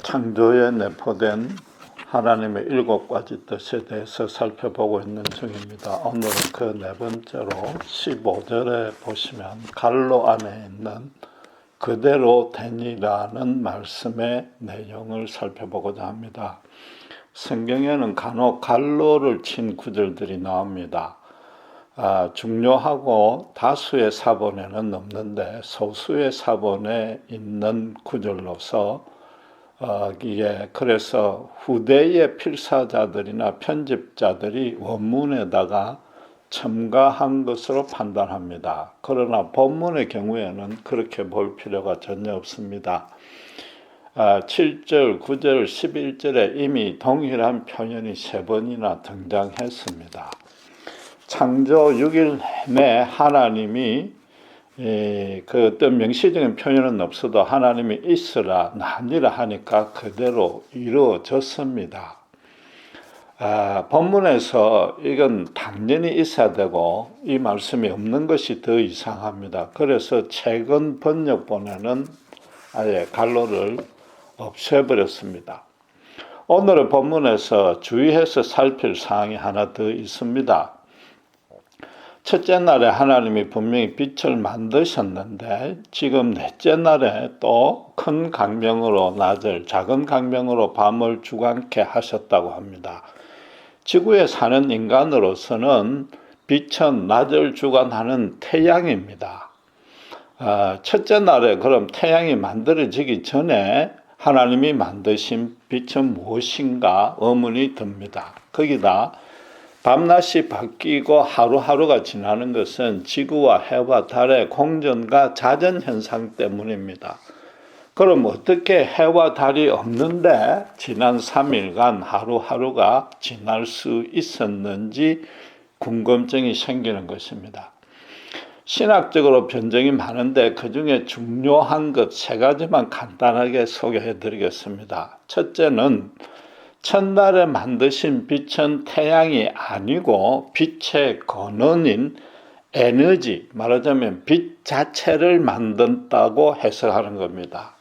창조에 내포된 하나님의 7가지 뜻에 대해서 살펴보고 있는 중입니다. 오늘은 그 네 번째로 15절에 보시면 갈로 안에 있는 그대로 되니라는 말씀의 내용을 살펴보고자 합니다. 성경에는 간혹 갈로를 친 구절들이 나옵니다. 중요하고 다수의 사본에는 없는데 소수의 사본에 있는 구절로서 그래서 후대의 필사자들이나 편집자들이 원문에다가 첨가한 것으로 판단합니다. 그러나 본문의 경우에는 그렇게 볼 필요가 전혀 없습니다. 7절, 9절, 11절에 이미 동일한 표현이 3번이나 등장했습니다. 창조 6일 내 하나님이 그 어떤 명시적인 표현은 없어도 하나님이 있으라 나니라 하니까 그대로 이루어졌습니다. 본문에서 이건 당연히 있어야 되고 이 말씀이 없는 것이 더 이상합니다. 그래서 최근 번역본에는 아예 갈로를 없애버렸습니다. 오늘의 본문에서 주의해서 살필 사항이 하나 더 있습니다. 첫째 날에 하나님이 분명히 빛을 만드셨는데 지금 넷째 날에 또 큰 강명으로 낮을, 작은 강명으로 밤을 주관케 하셨다고 합니다. 지구에 사는 인간으로서는 빛은 낮을 주관하는 태양입니다. 첫째 날에 그럼 태양이 만들어지기 전에 하나님이 만드신 빛은 무엇인가 의문이 듭니다. 거기다 밤낮이 바뀌고 하루하루가 지나는 것은 지구와 해와 달의 공전과 자전 현상 때문입니다. 그럼 어떻게 해와 달이 없는데 지난 3일간 하루하루가 지날 수 있었는지 궁금증이 생기는 것입니다. 신학적으로 변정이 많은데 그중에 중요한 것 3가지만 간단하게 소개해 드리겠습니다. 첫째는 첫날에 만드신 빛은 태양이 아니고 빛의 근원인 에너지, 말하자면 빛 자체를 만든다고 해석하는 겁니다.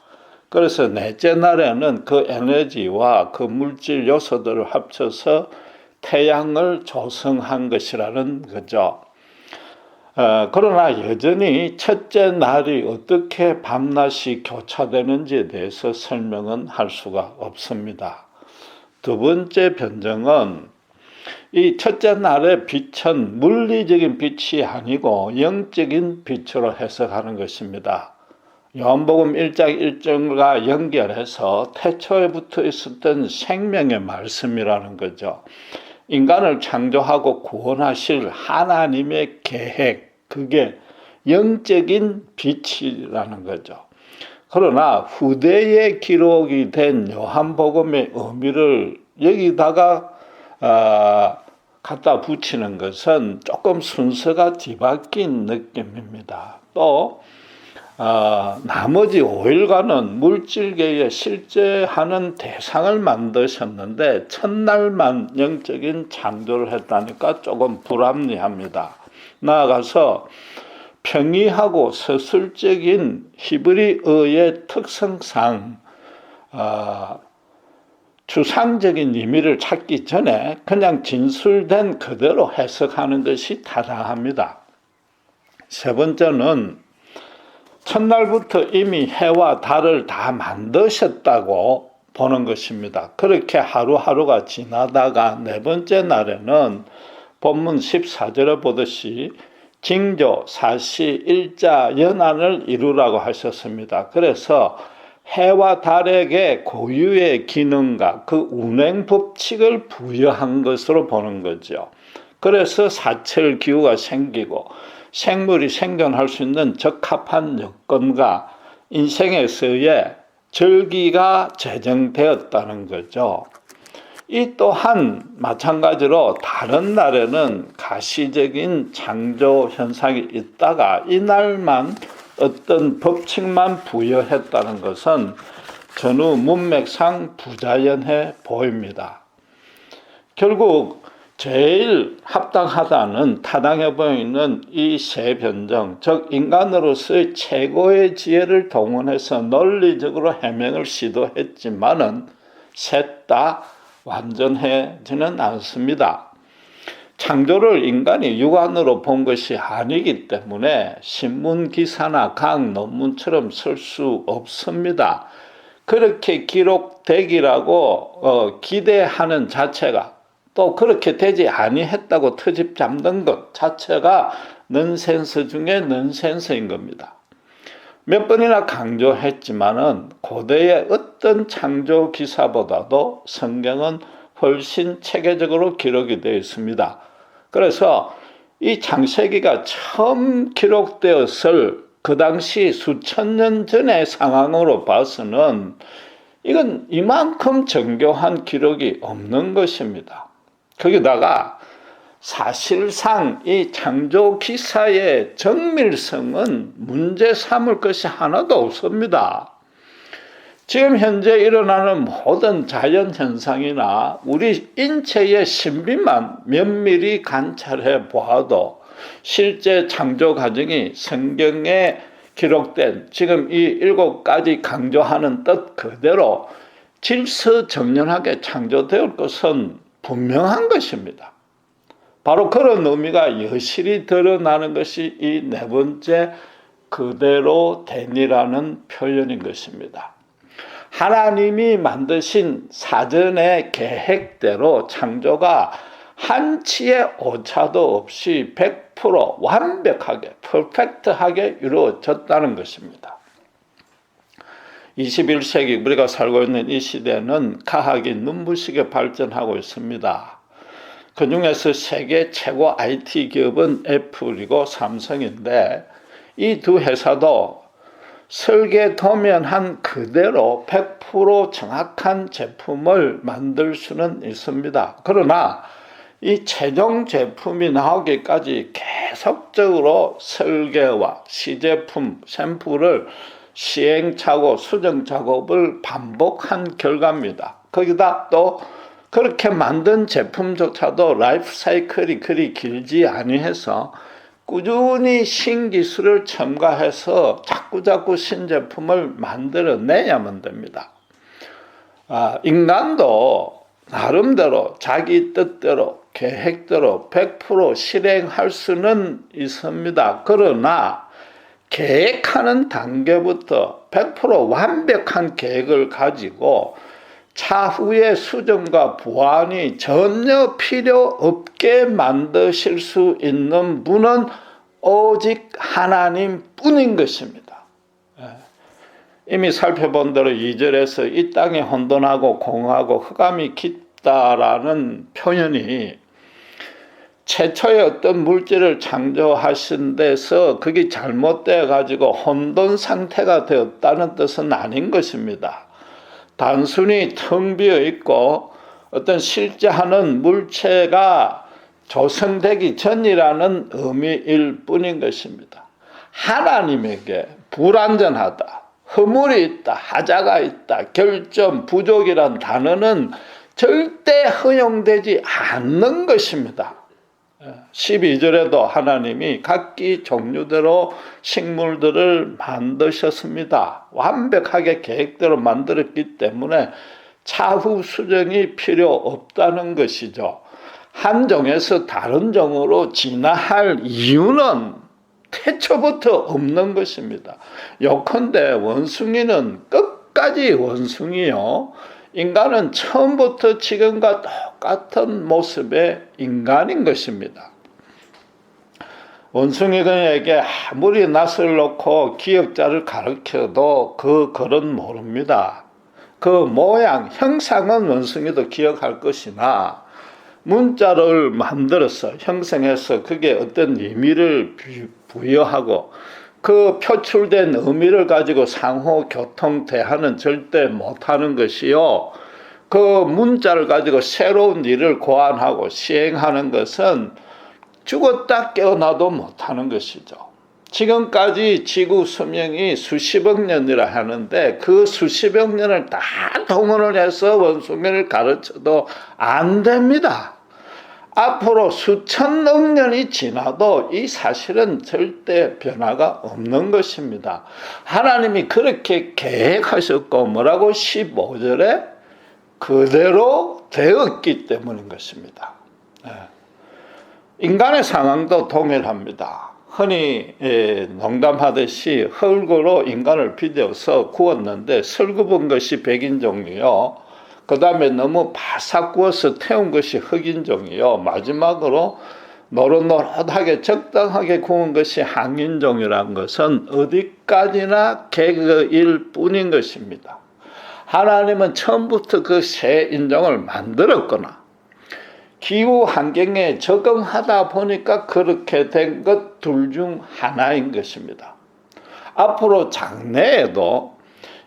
그래서 넷째 날에는 그 에너지와 그 물질 요소들을 합쳐서 태양을 조성한 것이라는 거죠. 그러나 여전히 첫째 날이 어떻게 밤낮이 교차되는지에 대해서 설명은 할 수가 없습니다. 두 번째 변정은 이 첫째 날의 빛은 물리적인 빛이 아니고 영적인 빛으로 해석하는 것입니다. 요한복음 1장 1절과 연결해서 태초에부터 있었던 생명의 말씀이라는 거죠. 인간을 창조하고 구원하실 하나님의 계획, 그게 영적인 빛이라는 거죠. 그러나 후대에 기록이 된 요한복음의 의미를 여기다가 갖다 붙이는 것은 조금 순서가 뒤바뀐 느낌입니다. 또 나머지 5일간은 물질계에 실제하는 대상을 만드셨는데 첫날만 영적인 창조를 했다니까 조금 불합리합니다. 나아가서 평이하고 서술적인 히브리어의 특성상 추상적인 의미를 찾기 전에 그냥 진술된 그대로 해석하는 것이 타당합니다. 세 번째는 첫날부터 이미 해와 달을 다 만드셨다고 보는 것입니다. 그렇게 하루하루가 지나다가 네 번째 날에는 본문 14절에 보듯이 징조, 사시, 일자, 연한을 이루라고 하셨습니다. 그래서 해와 달에게 고유의 기능과 그 운행 법칙을 부여한 것으로 보는 거죠. 그래서 사철 기후가 생기고 생물이 생존할 수 있는 적합한 여건과 인생에서의 절기가 제정되었다는 거죠. 이 또한 마찬가지로 다른 날에는 가시적인 창조 현상이 있다가 이날만 어떤 법칙만 부여했다는 것은 전후 문맥상 부자연해 보입니다. 결국 제일 합당하다는 타당해 보이는 이 세 변정, 즉 인간으로서의 최고의 지혜를 동원해서 논리적으로 해명을 시도했지만은 셋 다 완전하지는 않습니다. 창조를 인간이 육안으로 본 것이 아니기 때문에 신문 기사나 각 논문처럼 쓸 수 없습니다. 그렇게 기록되기라고 기대하는 자체가, 또 그렇게 되지 아니했다고 트집 잡는 것 자체가 넌센스 중에 넌센스인 겁니다. 몇 번이나 강조했지만은 고대의 어떤 창조 기사보다도 성경은 훨씬 체계적으로 기록이 되어 있습니다. 그래서 이 창세기가 처음 기록되었을 그 당시 수천 년 전의 상황으로 봐서는 이건 이만큼 정교한 기록이 없는 것입니다. 거기다가 사실상 이 창조 기사의 정밀성은 문제 삼을 것이 하나도 없습니다. 지금 현재 일어나는 모든 자연 현상이나 우리 인체의 신비만 면밀히 관찰해 보아도 실제 창조 과정이 성경에 기록된 지금 이 7가지 강조하는 뜻 그대로 질서정연하게 창조될 것은 분명한 것입니다. 바로 그런 의미가 여실히 드러나는 것이 이 네 번째 그대로 되니라는 표현인 것입니다. 하나님이 만드신 사전의 계획대로 창조가 한치의 오차도 없이 100% 완벽하게, 퍼펙트하게 이루어졌다는 것입니다. 21세기 우리가 살고 있는 이 시대는 과학이 눈부시게 발전하고 있습니다. 그 중에서 세계 최고 IT 기업은 애플이고 삼성인데 이 두 회사도 설계 도면한 그대로 100% 정확한 제품을 만들 수는 있습니다. 그러나 이 최종 제품이 나오기까지 계속적으로 설계와 시제품, 샘플을 시행착오, 수정 작업을 반복한 결과입니다. 거기다 또 그렇게 만든 제품조차도 라이프 사이클이 그리 길지 아니해서 꾸준히 신기술을 첨가해서 자꾸자꾸 신제품을 만들어내야만 됩니다. 인간도 나름대로 자기 뜻대로 계획대로 100% 실행할 수는 있습니다. 그러나 계획하는 단계부터 100% 완벽한 계획을 가지고 차후의 수정과 보완이 전혀 필요 없게 만드실 수 있는 분은 오직 하나님 뿐인 것입니다. 이미 살펴본 대로 2절에서 이 땅에 혼돈하고 공허하고 흑암이 깊다라는 표현이 최초의 어떤 물질을 창조하신 데서 그게 잘못되어 가지고 혼돈 상태가 되었다는 뜻은 아닌 것입니다. 단순히 텅 비어 있고 어떤 실제하는 물체가 조성되기 전이라는 의미일 뿐인 것입니다. 하나님에게 불완전하다, 허물이 있다, 하자가 있다, 결점, 부족이란 단어는 절대 허용되지 않는 것입니다. 12절에도 하나님이 각기 종류대로 식물들을 만드셨습니다. 완벽하게 계획대로 만들었기 때문에 차후 수정이 필요 없다는 것이죠. 한 종에서 다른 종으로 진화할 이유는 태초부터 없는 것입니다. 요컨대 원숭이는 끝까지 원숭이요, 인간은 처음부터 지금과 똑같은 모습의 인간인 것입니다. 원숭이에게 아무리 낯을 놓고 기억자를 가르쳐도 그 글은 모릅니다. 그 모양, 형상은 원숭이도 기억할 것이나 문자를 만들어서 형성해서 그게 어떤 의미를 부여하고 그 표출된 의미를 가지고 상호 교통 대화는 절대 못하는 것이요, 그 문자를 가지고 새로운 일을 고안하고 시행하는 것은 죽었다 깨어나도 못하는 것이죠. 지금까지 지구 수명이 수십억 년이라 하는데 그 수십억 년을 다 동원을 해서 원숭이를 가르쳐도 안 됩니다. 앞으로 수천억 년이 지나도 이 사실은 절대 변화가 없는 것입니다. 하나님이 그렇게 계획하셨고 뭐라고 15절에 그대로 되었기 때문인 것입니다. 인간의 상황도 동일합니다. 흔히 농담하듯이 흙으로 인간을 빚어서 구웠는데 설굽은 것이 백인종이요. 그 다음에 너무 바삭 구워서 태운 것이 흑인종이요. 마지막으로 노릇노릇하게 적당하게 구운 것이 항인종이라는 것은 어디까지나 개그일 뿐인 것입니다. 하나님은 처음부터 그 새 인종을 만들었거나 기후 환경에 적응하다 보니까 그렇게 된 것 둘 중 하나인 것입니다. 앞으로 장래에도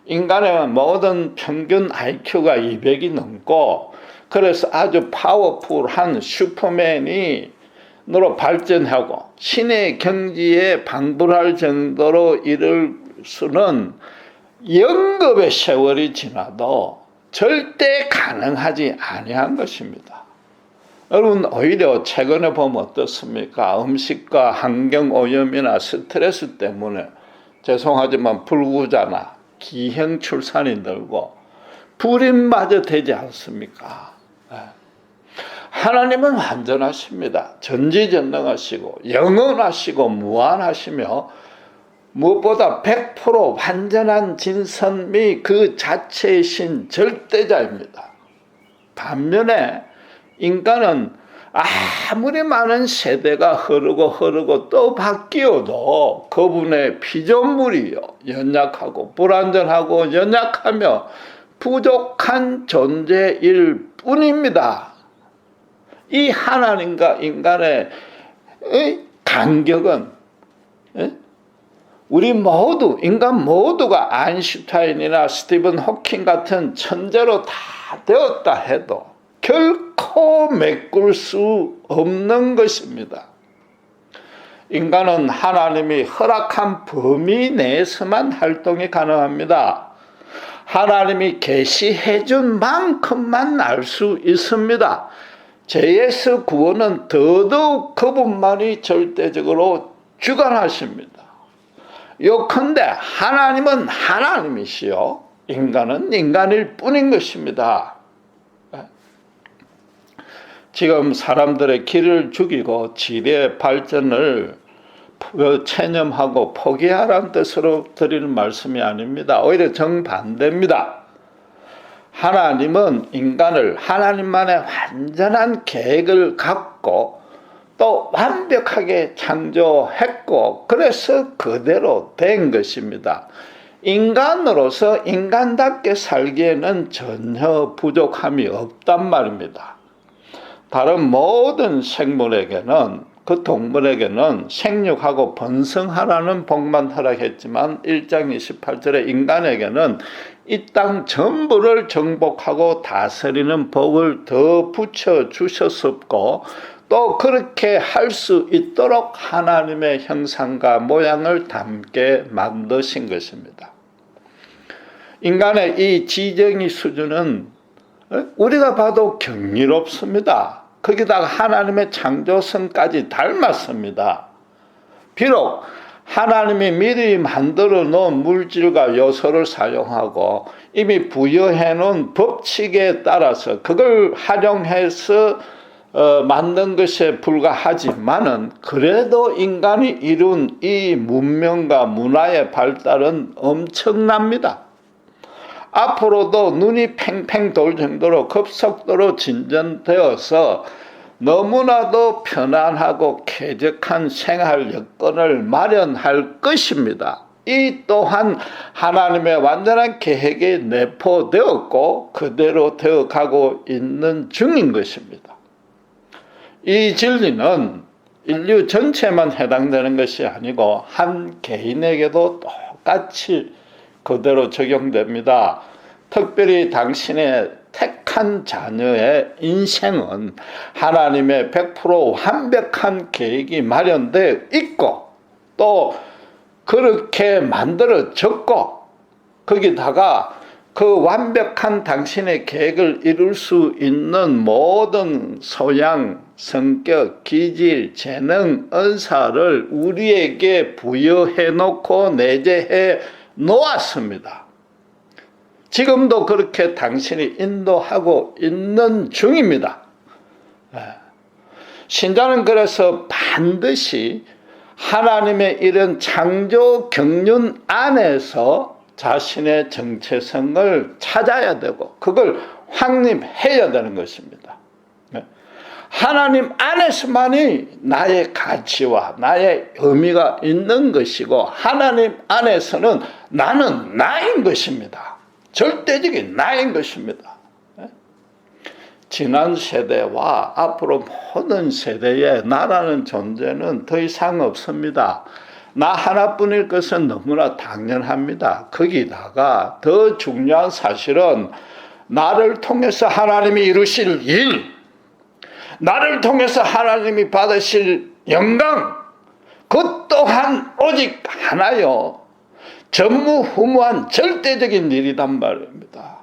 인간의 모든 평균 IQ가 200이 넘고 그래서 아주 파워풀한 슈퍼맨이 으로 발전하고 신의 경지에 방불할 정도로 이를 수는 영겁의 세월이 지나도 절대 가능하지 아니한 것입니다. 여러분 오히려 최근에 보면 어떻습니까? 음식과 환경오염이나 스트레스 때문에 죄송하지만 불구자나 기형 출산이 늘고 불임마저 되지 않습니까? 하나님은 완전하십니다. 전지전능하시고 영원하시고 무한하시며 무엇보다 100% 완전한 진선미 그 자체이신 절대자입니다. 반면에 인간은 아무리 많은 세대가 흐르고 또 바뀌어도 그분의 피조물이요 연약하고 불완전하고 연약하며 부족한 존재일 뿐입니다. 이 하나님과 인간의 간격은 우리 모두 인간 모두가 아인슈타인이나 스티븐 호킹 같은 천재로 다 되었다 해도 결코 메꿀 수 없는 것입니다. 인간은 하나님이 허락한 범위 내에서만 활동이 가능합니다. 하나님이 계시해 준 만큼만 알 수 있습니다. 죄에서 구원은 더더욱 그분만이 절대적으로 주관하십니다. 요컨대 하나님은 하나님이시요 인간은 인간일 뿐인 것입니다. 지금 사람들의 길을 죽이고 지리의 발전을 체념하고 포기하라는 뜻으로 드리는 말씀이 아닙니다. 오히려 정반대입니다. 하나님은 인간을 하나님만의 완전한 계획을 갖고 또 완벽하게 창조했고 그래서 그대로 된 것입니다. 인간으로서 인간답게 살기에는 전혀 부족함이 없단 말입니다. 다른 모든 생물에게는 그 동물에게는 생육하고 번성하라는 복만 허락했지만 1장 28절에 인간에게는 이 땅 전부를 정복하고 다스리는 복을 더 붙여주셨었고 또 그렇게 할 수 있도록 하나님의 형상과 모양을 닮게 만드신 것입니다. 인간의 이 지정의 수준은 우리가 봐도 경이롭습니다. 거기다가 하나님의 창조성까지 닮았습니다. 비록 하나님이 미리 만들어 놓은 물질과 요소를 사용하고 이미 부여해 놓은 법칙에 따라서 그걸 활용해서 만든 것에 불과하지만은 그래도 인간이 이룬 이 문명과 문화의 발달은 엄청납니다. 앞으로도 눈이 팽팽 돌 정도로 급속도로 진전되어서 너무나도 편안하고 쾌적한 생활 여건을 마련할 것입니다. 이 또한 하나님의 완전한 계획에 내포되었고 그대로 되어가고 있는 중인 것입니다. 이 진리는 인류 전체만 해당되는 것이 아니고 한 개인에게도 똑같이 그대로 적용됩니다. 특별히 당신의 택한 자녀의 인생은 하나님의 100% 완벽한 계획이 마련되어 있고 또 그렇게 만들어졌고 거기다가 그 완벽한 당신의 계획을 이룰 수 있는 모든 소양, 성격, 기질, 재능, 은사를 우리에게 부여해 놓고 내재해 놓았습니다. 지금도 그렇게 당신이 인도하고 있는 중입니다. 신자는 그래서 반드시 하나님의 이런 창조 경륜 안에서 자신의 정체성을 찾아야 되고 그걸 확립해야 되는 것입니다. 하나님 안에서만이 나의 가치와 나의 의미가 있는 것이고 하나님 안에서는 나는 나인 것입니다. 절대적인 나인 것입니다. 지난 세대와 앞으로 모든 세대에 나라는 존재는 더 이상 없습니다. 나 하나뿐일 것은 너무나 당연합니다. 거기다가 더 중요한 사실은 나를 통해서 하나님이 이루실 일, 나를 통해서 하나님이 받으실 영광, 그 또한 오직 하나요. 전무후무한 절대적인 일이란 말입니다.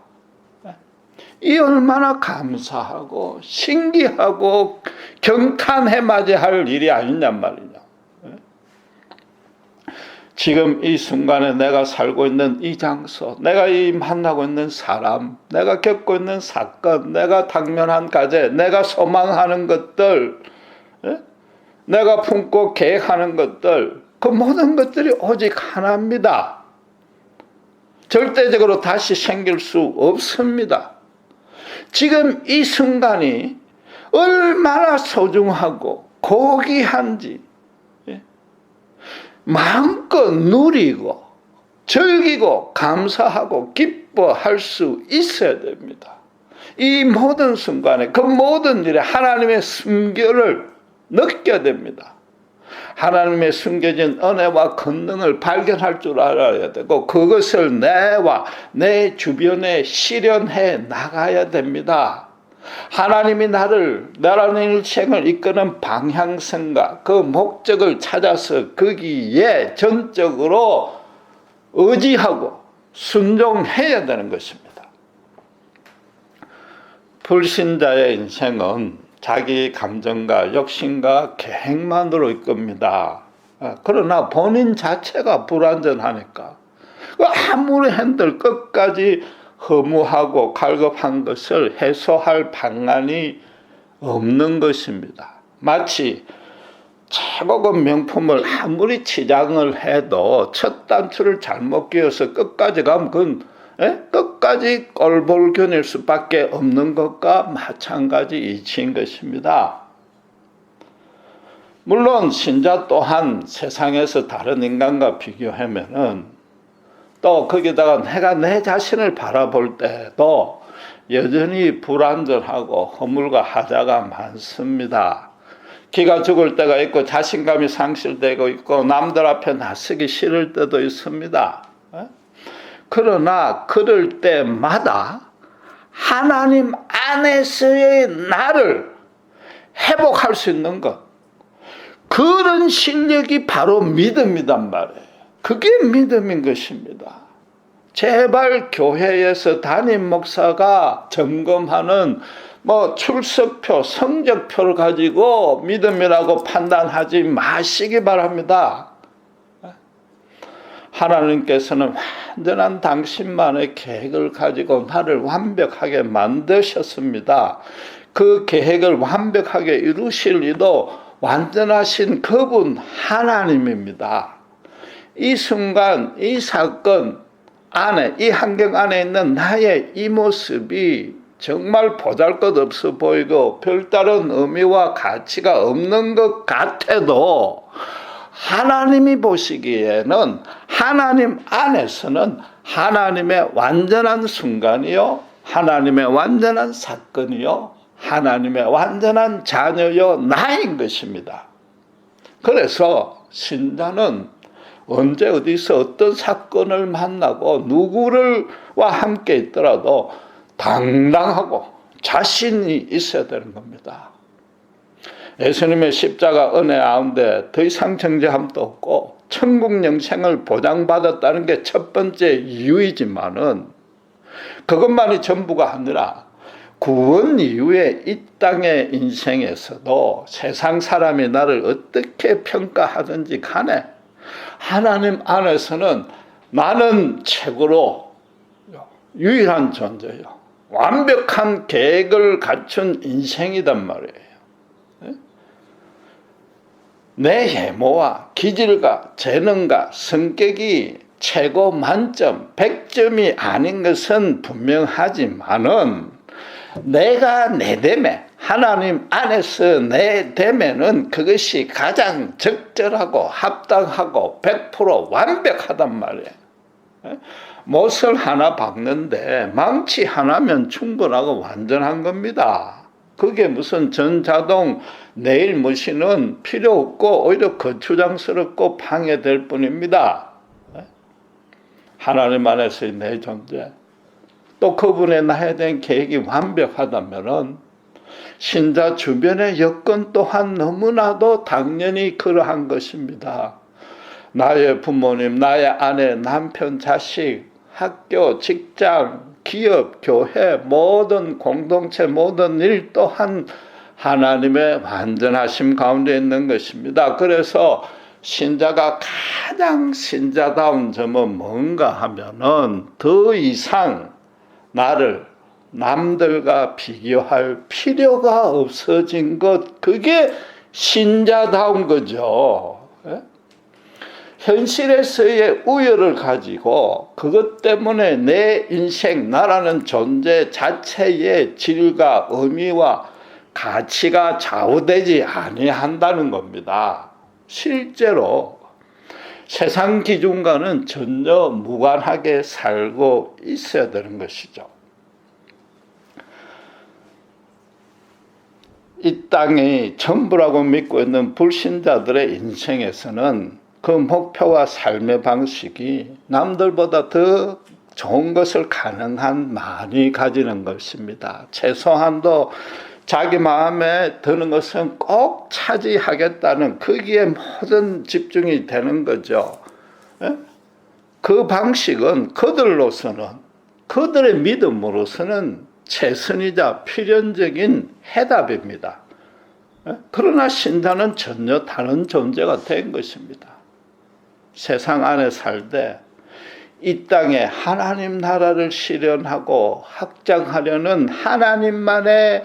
이 얼마나 감사하고 신기하고 경탄해 맞이할 일이 아니냔 말이냐. 지금 이 순간에 내가 살고 있는 이 장소, 내가 이 만나고 있는 사람, 내가 겪고 있는 사건, 내가 당면한 과제, 내가 소망하는 것들, 내가 품고 계획하는 것들, 그 모든 것들이 오직 하나입니다. 절대적으로 다시 생길 수 없습니다. 지금 이 순간이 얼마나 소중하고 고귀한지 마음껏 누리고 즐기고 감사하고 기뻐할 수 있어야 됩니다. 이 모든 순간에 그 모든 일에 하나님의 숨결을 느껴야 됩니다. 하나님의 숨겨진 은혜와 권능을 발견할 줄 알아야 되고 그것을 내와 내 주변에 실현해 나가야 됩니다. 하나님이 나라는 일생을 이끄는 방향성과 그 목적을 찾아서 거기에 전적으로 의지하고 순종해야 되는 것입니다. 불신자의 인생은 자기 감정과 욕심과 계획만으로 이끕니다. 그러나 본인 자체가 불완전하니까 아무리 한들 끝까지 허무하고 갈급한 것을 해소할 방안이 없는 것입니다. 마치 최고급 명품을 아무리 치장을 해도 첫 단추를 잘못 끼워서 끝까지 가면 그건 끝까지 꼴볼견일 수밖에 없는 것과 마찬가지 이치인 것입니다. 물론 신자 또한 세상에서 다른 인간과 비교하면은 또 거기다가 내가 내 자신을 바라볼 때도 여전히 불완전하고 허물과 하자가 많습니다. 기가 죽을 때가 있고 자신감이 상실되고 있고 남들 앞에 나서기 싫을 때도 있습니다. 그러나 그럴 때마다 하나님 안에서의 나를 회복할 수 있는 것, 그런 실력이 바로 믿음이란 말이에요. 그게 믿음인 것입니다. 제발 교회에서 담임 목사가 점검하는 출석표, 성적표를 가지고 믿음이라고 판단하지 마시기 바랍니다. 하나님께서는 완전한 당신만의 계획을 가지고 나를 완벽하게 만드셨습니다. 그 계획을 완벽하게 이루실 이도 완전하신 그분 하나님입니다. 이 순간, 이 사건 안에, 이 환경 안에 있는 나의 이 모습이 정말 보잘것없어 보이고 별다른 의미와 가치가 없는 것 같아도 하나님이 보시기에는 하나님 안에서는 하나님의 완전한 순간이요, 하나님의 완전한 사건이요, 하나님의 완전한 자녀요, 나인 것입니다. 그래서 신자는 언제 어디서 어떤 사건을 만나고 누구와 함께 있더라도 당당하고 자신이 있어야 되는 겁니다. 예수님의 십자가 은혜 가운데 더 이상 정죄함도 없고 천국 영생을 보장받았다는 게 첫 번째 이유이지만은 그것만이 전부가 아니라 구원 이후에 이 땅의 인생에서도 세상 사람이 나를 어떻게 평가하든지 간에 하나님 안에서는 나는 최고로 유일한 존재요. 완벽한 계획을 갖춘 인생이단 말이에요. 내 외모와 기질과 재능과 성격이 최고 만점 100점이 아닌 것은 분명하지만은 내가 내됨에 하나님 안에서 내됨에는 그것이 가장 적절하고 합당하고 100% 완벽하단 말이에요. 못을 하나 박는데 망치 하나면 충분하고 완전한 겁니다. 그게 무슨 전자동 네일 머신은 필요 없고 오히려 거추장스럽고 방해될 뿐입니다. 하나님 안에서의 내 존재, 또 그분의 나에 대한 계획이 완벽하다면 신자 주변의 여건 또한 너무나도 당연히 그러한 것입니다. 나의 부모님, 나의 아내, 남편, 자식, 학교, 직장, 기업, 교회, 모든 공동체, 모든 일 또한 하나님의 완전하심 가운데 있는 것입니다. 그래서 신자가 가장 신자다운 점은 뭔가 하면은 더 이상 나를 남들과 비교할 필요가 없어진 것, 그게 신자다운 거죠. 현실에서의 우열을 가지고 그것 때문에 내 인생, 나라는 존재 자체의 질과 의미와 가치가 좌우되지 아니한다는 겁니다. 실제로 세상 기준과는 전혀 무관하게 살고 있어야 되는 것이죠. 이 땅이 전부라고 믿고 있는 불신자들의 인생에서는 그 목표와 삶의 방식이 남들보다 더 좋은 것을 가능한 많이 가지는 것입니다. 최소한도 자기 마음에 드는 것은 꼭 차지하겠다는 거기에 모든 집중이 되는 거죠. 그 방식은 그들로서는, 그들의 믿음으로서는 최선이자 필연적인 해답입니다. 그러나 신자는 전혀 다른 존재가 된 것입니다. 세상 안에 살되 이 땅에 하나님 나라를 실현하고 확장하려는 하나님만의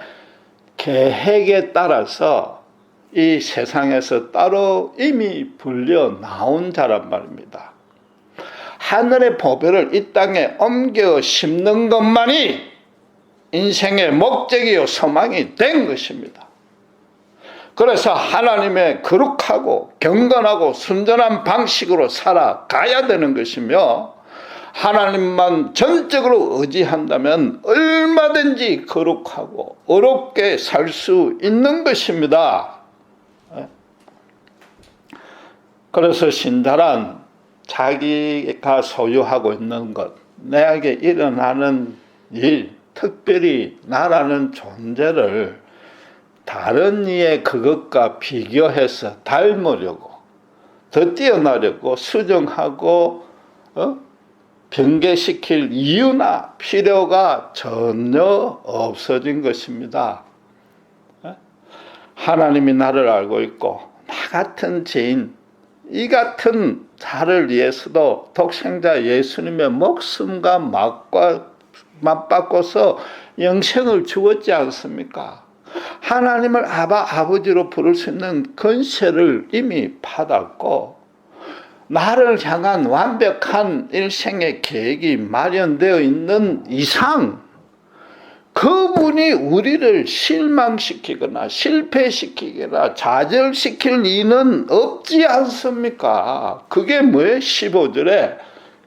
계획에 따라서 이 세상에서 따로 이미 불려 나온 자란 말입니다. 하늘의 보배를 이 땅에 옮겨 심는 것만이 인생의 목적이요 소망이 된 것입니다. 그래서 하나님의 거룩하고 경건하고 순전한 방식으로 살아가야 되는 것이며, 하나님만 전적으로 의지한다면 얼마든지 거룩하고 어렵게 살 수 있는 것입니다. 그래서 신자란 자기가 소유하고 있는 것, 내게 일어나는 일, 특별히 나라는 존재를 다른 이의 그것과 비교해서 닮으려고, 더 뛰어나려고 수정하고 변개시킬 이유나 필요가 전혀 없어진 것입니다. 하나님이 나를 알고 있고 나 같은 죄인, 이 같은 자를 위해서도 독생자 예수님의 목숨과 맞바꿔서 영생을 주었지 않습니까? 하나님을 아버지로 부를 수 있는 권세를 이미 받았고, 나를 향한 완벽한 일생의 계획이 마련되어 있는 이상 그분이 우리를 실망시키거나 실패시키거나 좌절시킬 리는 없지 않습니까? 그게 뭐예요? 15절에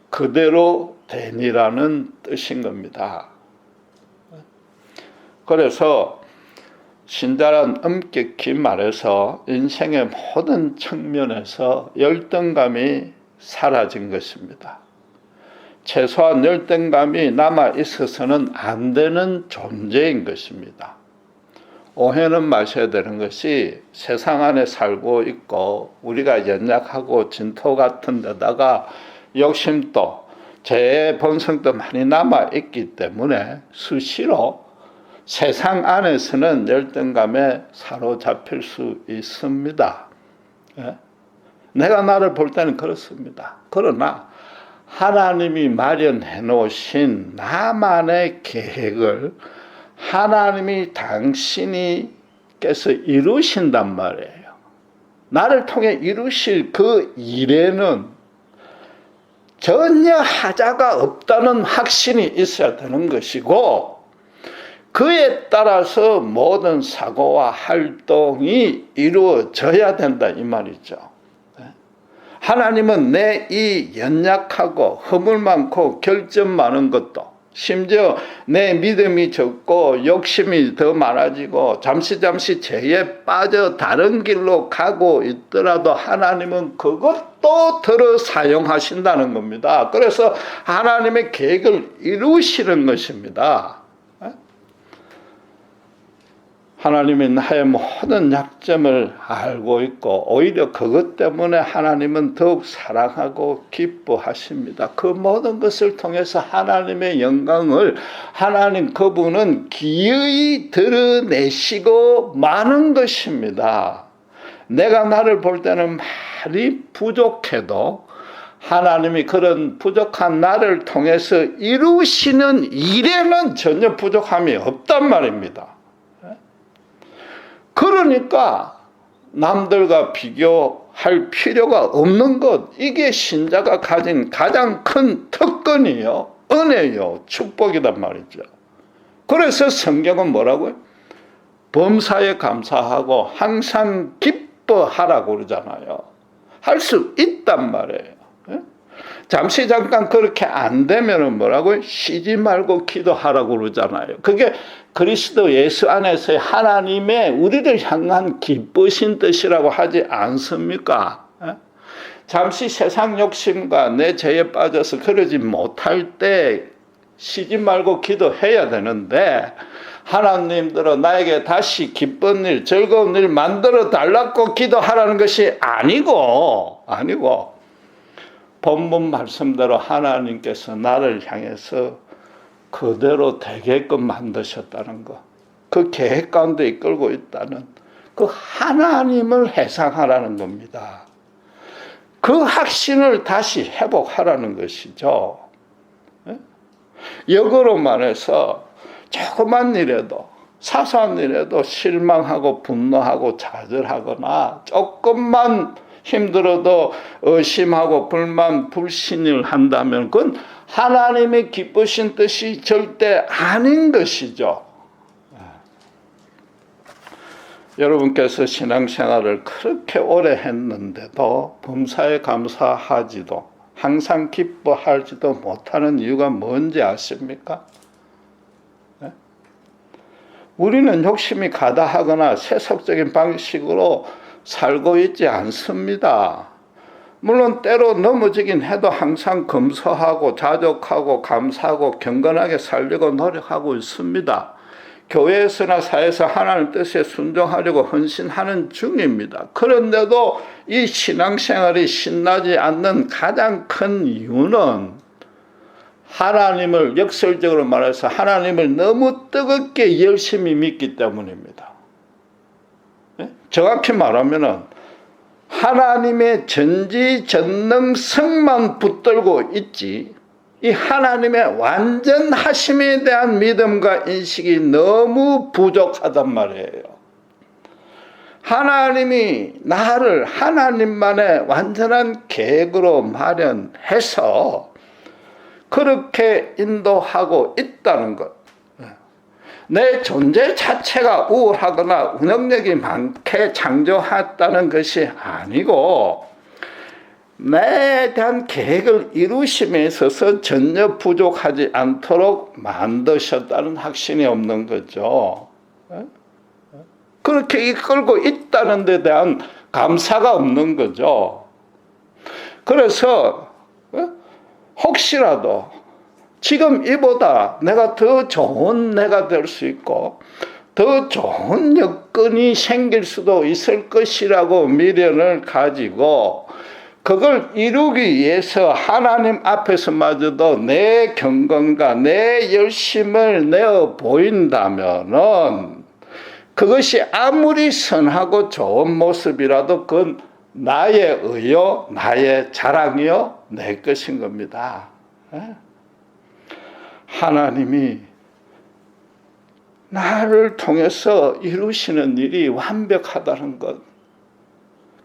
그대로 되니라는 뜻인 겁니다. 그래서 신자란 엄격히 말해서 인생의 모든 측면에서 열등감이 사라진 것입니다. 최소한 열등감이 남아 있어서는 안 되는 존재인 것입니다. 오해는 마셔야 되는 것이 세상 안에 살고 있고 우리가 연약하고 진토 같은 데다가 욕심도 죄의 본성도 많이 남아있기 때문에 수시로 세상 안에서는 열등감에 사로잡힐 수 있습니다. 내가 나를 볼 때는 그렇습니다. 그러나 하나님이 마련해 놓으신 나만의 계획을 하나님이 당신이께서 이루신단 말이에요. 나를 통해 이루실 그 일에는 전혀 하자가 없다는 확신이 있어야 되는 것이고, 그에 따라서 모든 사고와 활동이 이루어져야 된다 이 말이죠. 하나님은 내 이 연약하고 허물 많고 결점 많은 것도, 심지어 내 믿음이 적고 욕심이 더 많아지고 잠시 죄에 빠져 다른 길로 가고 있더라도 하나님은 그것도 들어 사용하신다는 겁니다. 그래서 하나님의 계획을 이루시는 것입니다. 하나님이 나의 모든 약점을 알고 있고 오히려 그것 때문에 하나님은 더욱 사랑하고 기뻐하십니다. 그 모든 것을 통해서 하나님의 영광을 하나님 그분은 기꺼이 드러내시고 마는 것입니다. 내가 나를 볼 때는 많이 부족해도 하나님이 그런 부족한 나를 통해서 이루시는 일에는 전혀 부족함이 없단 말입니다. 그러니까 남들과 비교할 필요가 없는 것, 이게 신자가 가진 가장 큰 특권이요, 은혜요, 축복이란 말이죠. 그래서 성경은 뭐라고요? 범사에 감사하고 항상 기뻐하라고 그러잖아요. 할 수 있단 말이에요. 잠시 잠깐 그렇게 안 되면은 뭐라고요? 쉬지 말고 기도하라고 그러잖아요. 그게 그리스도 예수 안에서의 하나님의 우리를 향한 기쁘신 뜻이라고 하지 않습니까? 잠시 세상 욕심과 내 죄에 빠져서 그러지 못할 때 쉬지 말고 기도해야 되는데, 하나님들은 나에게 다시 기쁜 일, 즐거운 일 만들어 달라고 기도하라는 것이 아니고 본문 말씀대로 하나님께서 나를 향해서 그대로 되게끔 만드셨다는 것, 그 계획 가운데 이끌고 있다는 그 하나님을 회상하라는 겁니다. 그 확신을 다시 회복하라는 것이죠. 역으로 말해서 조그만 일에도, 사소한 일에도 실망하고 분노하고 좌절하거나 조금만 힘들어도 의심하고 불만, 불신을 한다면 그건 하나님의 기쁘신 뜻이 절대 아닌 것이죠. 여러분께서 신앙생활을 그렇게 오래 했는데도 범사에 감사하지도 항상 기뻐하지도 못하는 이유가 뭔지 아십니까? 우리는 욕심이 가다하거나 세속적인 방식으로 살고 있지 않습니다. 물론 때로 넘어지긴 해도 항상 검소하고 자족하고 감사하고 경건하게 살려고 노력하고 있습니다. 교회에서나 사회에서 하나님 뜻에 순종하려고 헌신하는 중입니다. 그런데도 이 신앙생활이 신나지 않는 가장 큰 이유는 하나님을, 역설적으로 말해서 하나님을 너무 뜨겁게 열심히 믿기 때문입니다. 정확히 말하면은 하나님의 전지전능성만 붙들고 있지, 이 하나님의 완전하심에 대한 믿음과 인식이 너무 부족하단 말이에요. 하나님이 나를 하나님만의 완전한 계획으로 마련해서 그렇게 인도하고 있다는 것, 내 존재 자체가 우월하거나 운영력이 많게 창조했다는 것이 아니고 나에 대한 계획을 이루심에 있어서 전혀 부족하지 않도록 만드셨다는 확신이 없는 거죠. 그렇게 이끌고 있다는 데 대한 감사가 없는 거죠. 그래서 혹시라도 지금 이보다 내가 더 좋은 내가 될 수 있고 더 좋은 여건이 생길 수도 있을 것이라고 미련을 가지고 그걸 이루기 위해서 하나님 앞에서마저도 내 경건과 내 열심을 내어 보인다면은 그것이 아무리 선하고 좋은 모습이라도 그건 나의 의요, 나의 자랑이요, 내 것인 겁니다. 하나님이 나를 통해서 이루시는 일이 완벽하다는 것,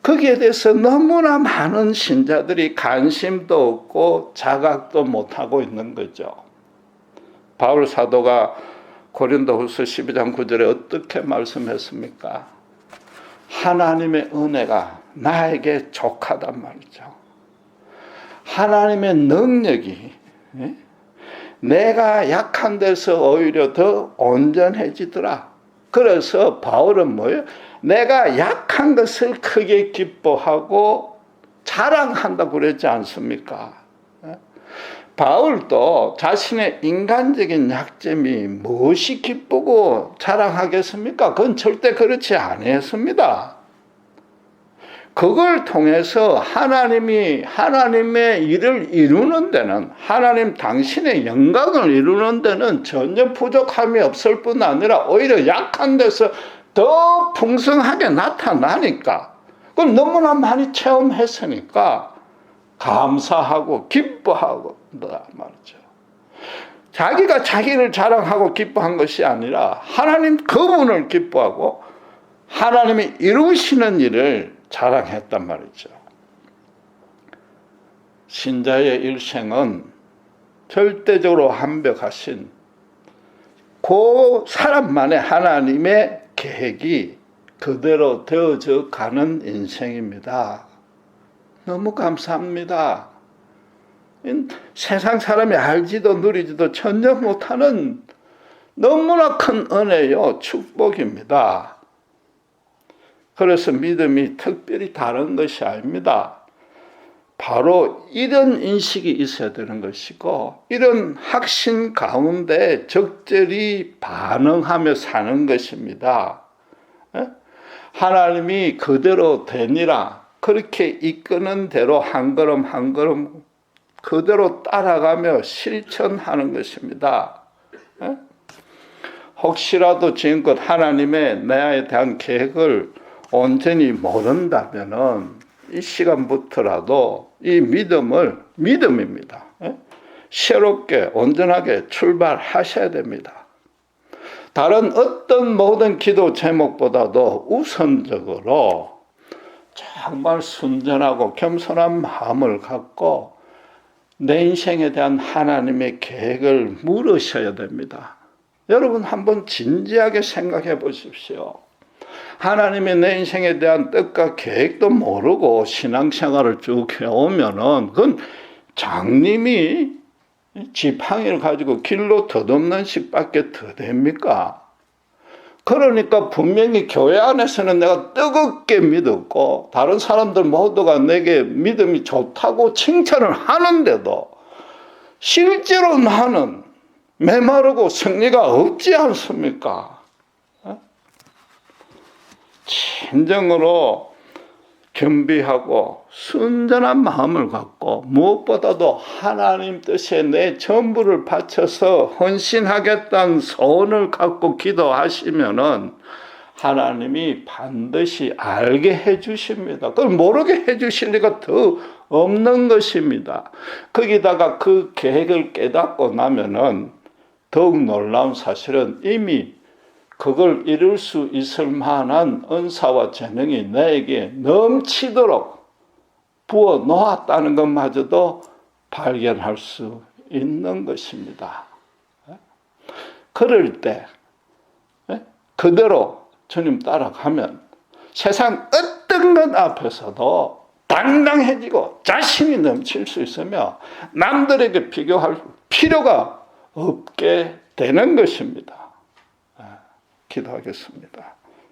거기에 대해서 너무나 많은 신자들이 관심도 없고 자각도 못하고 있는 거죠. 바울 사도가 고린도후서 12장 9절에 어떻게 말씀했습니까? 하나님의 은혜가 나에게 족하단 말이죠. 하나님의 능력이 내가 약한 데서 오히려 더 온전해지더라. 그래서 바울은 뭐예요? 내가 약한 것을 크게 기뻐하고 자랑한다고 그랬지 않습니까? 바울도 자신의 인간적인 약점이 무엇이 기쁘고 자랑하겠습니까? 그건 절대 그렇지 아니했습니다. 그걸 통해서 하나님이 하나님의 일을 이루는 데는, 하나님 당신의 영광을 이루는 데는 전혀 부족함이 없을 뿐 아니라 오히려 약한 데서 더 풍성하게 나타나니까, 그걸 너무나 많이 체험했으니까 감사하고 기뻐하고 말이죠. 자기가 자기를 자랑하고 기뻐한 것이 아니라 하나님 그분을 기뻐하고 하나님이 이루시는 일을 자랑했단 말이죠. 신자의 일생은 절대적으로 완벽하신 그 사람만의 하나님의 계획이 그대로 되어져 가는 인생입니다. 너무 감사합니다. 세상 사람이 알지도 누리지도 전혀 못하는 너무나 큰 은혜요, 축복입니다. 그래서 믿음이 특별히 다른 것이 아닙니다. 바로 이런 인식이 있어야 되는 것이고, 이런 확신 가운데 적절히 반응하며 사는 것입니다. 하나님이 그대로 되니라, 그렇게 이끄는 대로 한 걸음 한 걸음 그대로 따라가며 실천하는 것입니다. 혹시라도 지금껏 하나님의 나에 대한 계획을 온전히 모른다면은 이 시간부터라도 이 믿음입니다. 새롭게 온전하게 출발하셔야 됩니다. 다른 어떤 모든 기도 제목보다도 우선적으로 정말 순전하고 겸손한 마음을 갖고 내 인생에 대한 하나님의 계획을 물으셔야 됩니다. 여러분 한번 진지하게 생각해 보십시오. 하나님의 내 인생에 대한 뜻과 계획도 모르고 신앙생활을 쭉 해오면은 그건 장님이 지팡이를 가지고 길로 덧없는 식밖에 더 됩니까? 그러니까 분명히 교회 안에서는 내가 뜨겁게 믿었고 다른 사람들 모두가 내게 믿음이 좋다고 칭찬을 하는데도 실제로 나는 메마르고 승리가 없지 않습니까? 진정으로 겸비하고 순전한 마음을 갖고 무엇보다도 하나님 뜻에 내 전부를 바쳐서 헌신하겠다는 소원을 갖고 기도하시면은 하나님이 반드시 알게 해주십니다. 그걸 모르게 해주실 리가 더 없는 것입니다. 거기다가 그 계획을 깨닫고 나면은 더욱 놀라운 사실은 이미 그걸 이룰 수 있을 만한 은사와 재능이 나에게 넘치도록 부어 놓았다는 것마저도 발견할 수 있는 것입니다. 그럴 때 그대로 주님 따라가면 세상 어떤 것 앞에서도 당당해지고 자신이 넘칠 수 있으며 남들에게 비교할 필요가 없게 되는 것입니다. 기도하겠습니다.